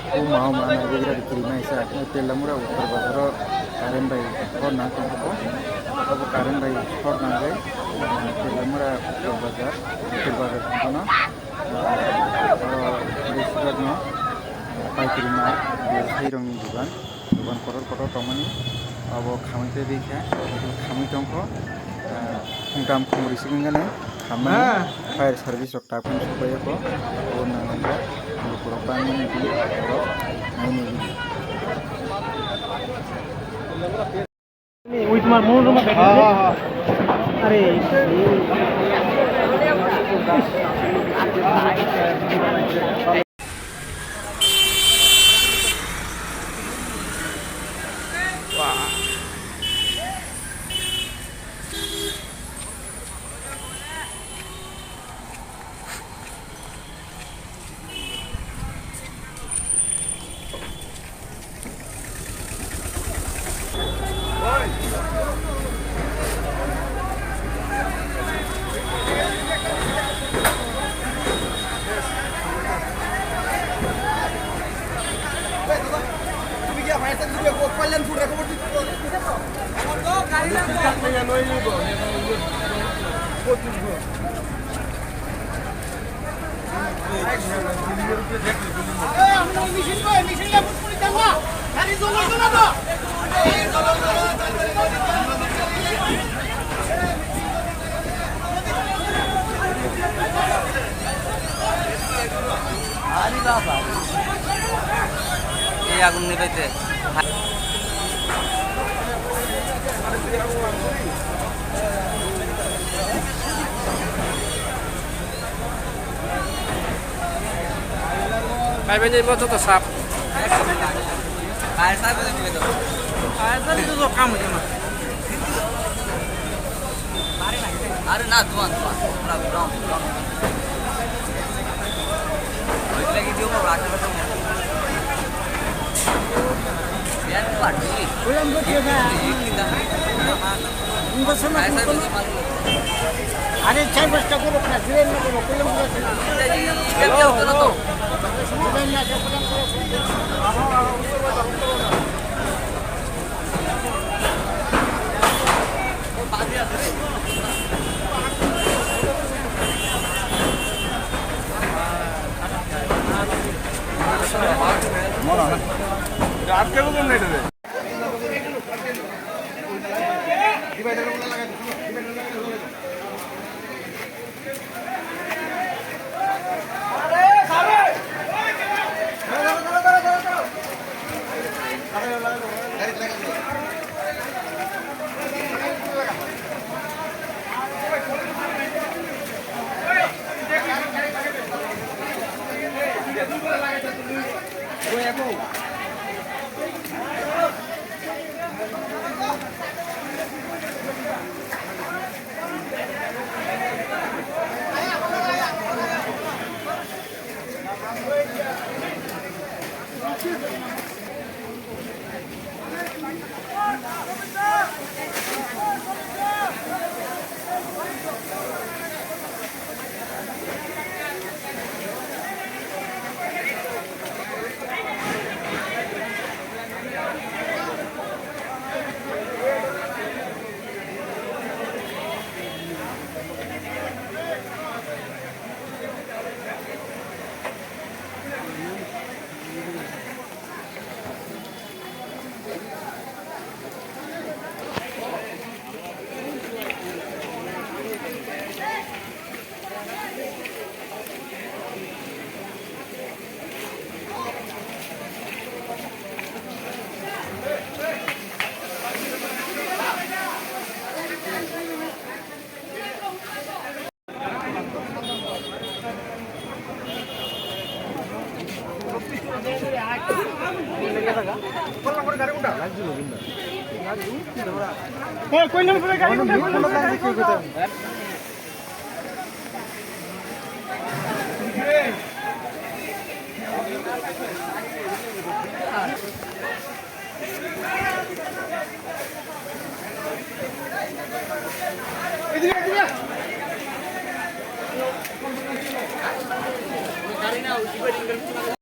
mau mana juga di kiri Malaysia telah murah utara bazar karen bay or na ko ko karen bay or na bay telah murah utara bazar kono besukat no pai kiri ma hai rong ni dugan kotor tomani abo khamai te dekha khamai tongko dam khumri sigingane khamai fire service rok ta phun sobai ko o na ga pura pani ni di ro nai ni ni ওই তোমার মন রুমে বেঠে আরে এই আগুন নিভাইতে ভাই ভাই মতো তো সাপ আর সাপ দিবে তো আর সাপ তো কাম হচ্ছে না আরে না ধোঁয়া পুরা ব্রাউন ওইটা কি দিও রাখা কথা biar padi belum ada chai basta kuro na siren na kuro belum jadi kami auto na to siren na siya pulang Mana? रात के कौन नहीं डरे कोई नंबर गाड़ी गाड़ी ना